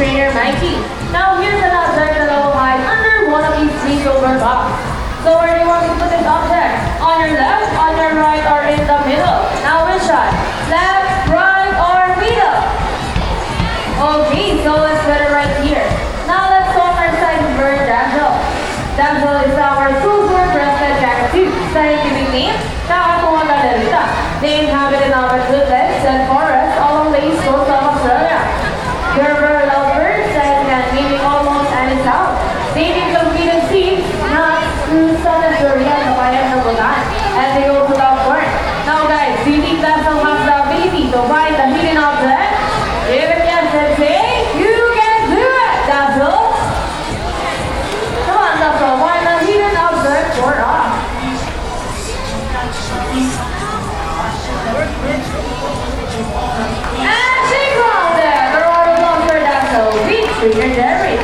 trainer Mikey. Now here's an object that will hide under one of these three silver boxes. So where do you want to put this object? On your left, on your right, or in the middle? Now which side? Left, right, or middle? Okay, so let's put it right here. Now let's go on our second bird, Damsel. Damsel is our super breasted cockatoo. Scientific name, Kakatua galerita. They inhabit in our woodlands and forests along the east coast of Australia. They're very loud birds and can mimic almost any sound. They eat competed seeds, nuts, fruits, and durian, the fire of the land, and they also love corn. Now guys, do you think Damsel has the ability to find the hidden object? If yes, then say, you can do it, Damsel! Come on, Damsel, find the hidden object for us. And she found it! The roller coaster Damsel reached Trainer Jerry.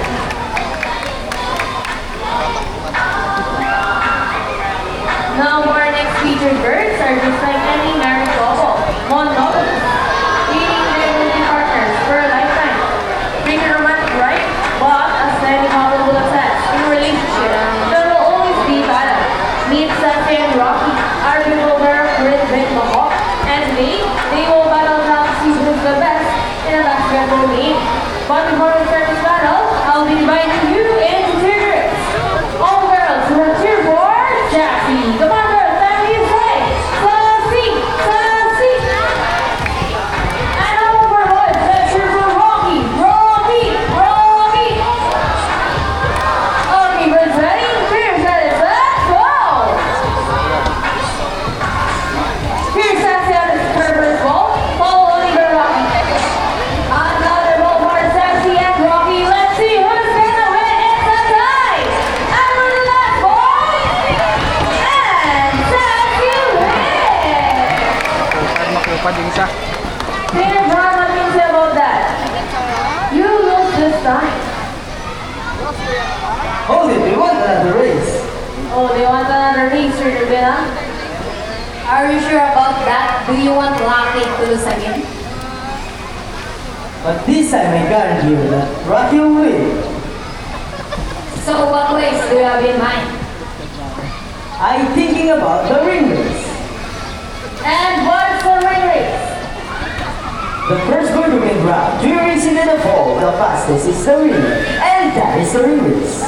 Now our next featured birds are just like any married couple, monogamous, eating their living partners for a lifetime. Pretty romantic, right? But as many couple will attest, in a relationship, there will always be battle. Meet Sandy and Rocky, our people were with Big Mahawk, and they will battle down to see who's the best in a basketball game. But before we start this battle, I'll be inviting you into two groups. All girls who are cheer for Jackie. Come on, girls, let me say, Sassy, Sassy. And all of our boys, let's cheer for Rocky, Rocky, Rocky. Okay, birds ready? Here's Sassy, let's go. Here's Sassy on the first ball, following by Rocky. Another ball for Sassy and Rocky. Let's see who's gonna win. It's a tie. And with the last ball, and Sassy wins. Maklupad yung isa. Trainer Brown, what can you say about that? You lose this time. Hold it, we want another race. Oh, they want another race, Trainer Bina? Are you sure about that? Do you want Rocky to lose again? But this time I guarantee you that Rocky will win. So what ways do you have in mind? I'm thinking about the ring race. And what's the ring race? The first bird who can grab 3 rings into the fall, the fastest is the winner. And that is the ring race.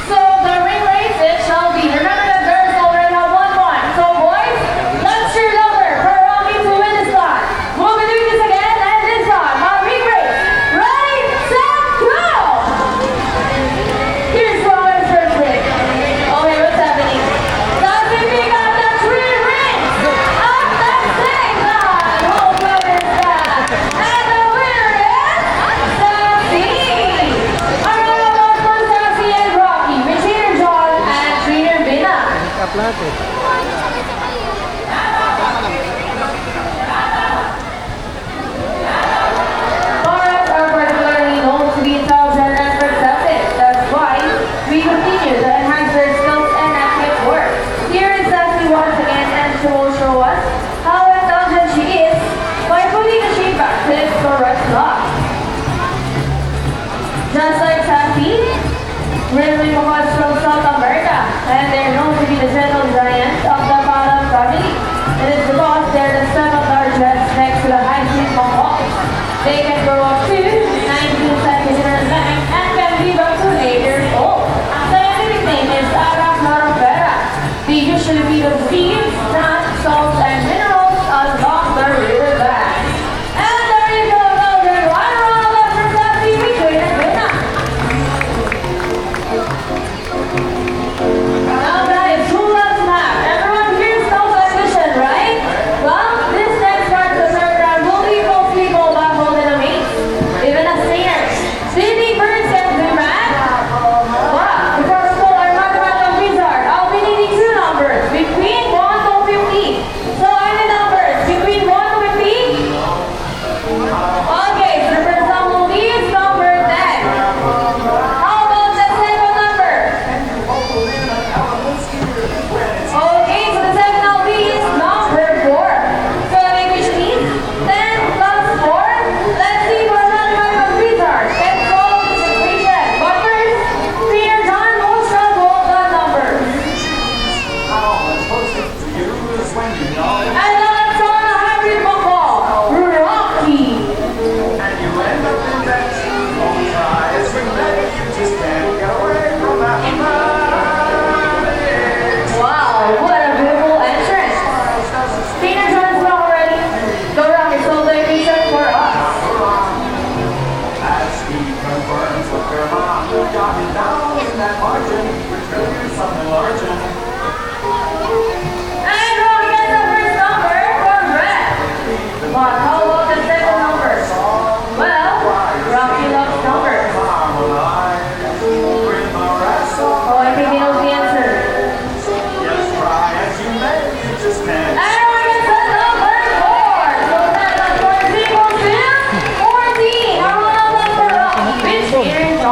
So the ring race it shall be. Remember that girls already have 1 point. So boys, let's cheer louder for Rocky to win this one. We'll be doing this again and this time. Our ring race. Ready, set, go! Here's Robert's first ring. Okay, what's happening? Sassy pick up the 3 rings at the same time. Hold Robert's back. And the winner is Sassy. Our round for Sassy and Rocky with Trainer John and Trainer Bina. Up lahat eh. Forests are particularly known to be intelligent and perceptive. That's why we continue to enhance their skills and accurate work. Here is Sassy once again, and she will show us how intelligent she is by putting the shape back to its correct slot. Just like Sassy, Railway was from South America, and they're known to be the gentle giants of the Palam family. It is because they're the 7th largest next to the high-speed macaws. They can grow up to 19 centimeters length and can live up to 8 years old. Scientific name is Arachnoroptera. They usually feed on seeds, nuts, salts, and minerals along the river banks. And there you go, children. One round of for Sassy with Trainer Bina. Now guys, who loves math? Everyone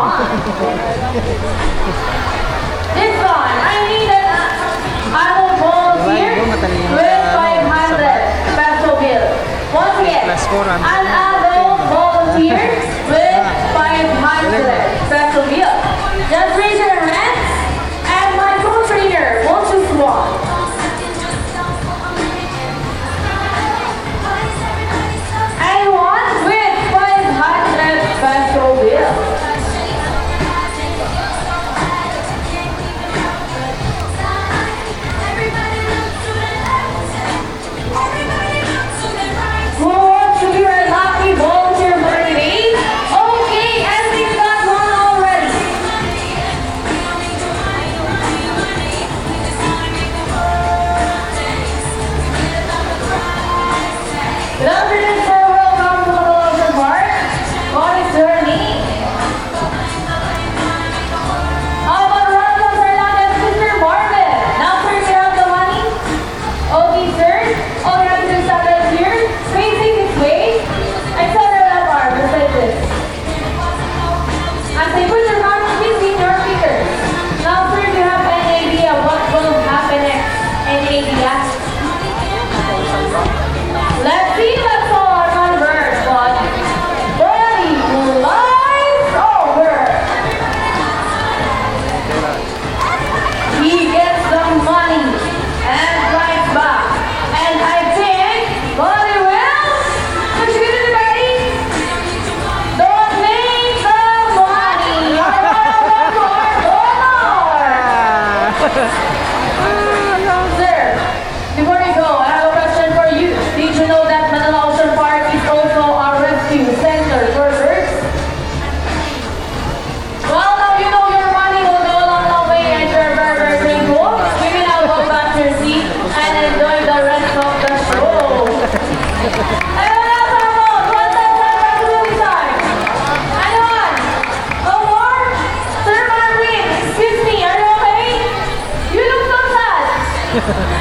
one. This one, I need an adult volunteer with 500 peso bill. Once again, Plus 400. an adult volunteer with 500 peso bill. Just raise your hands, and my co-trainer will choose one. Anyone with 500 peso bill. Who wants to be our lucky volunteer for today? Okay, and we've got one already. Good afternoon, sir. Welcome to Ocean Park. What is your name? How about a round of applause for Mr. Marvin? Now, sir, you have the money. Okay, sir. All you have to do is stand right here, facing this way, and set it up arm, just like this. And say, put your hands between your fingers. Now, sir, do you have any idea what will happen next? Any idea? Let's see, let's all converge, but ready, lights over. He gets some money and drives back. And I think, body will, push it in the ready. Don't make the money. Sir, before you go, I have a question for you. Did you know that Manila Ocean Park is also a rescue center for birds? Well, now you know your money will go a long way and you're very, very grateful. You can now go back to your seat and enjoy the rest of the show. Anyone else have one? 1,000 pesos will be signed. Anyone? No more? Sir Marvin, excuse me, are you okay? You look so sad.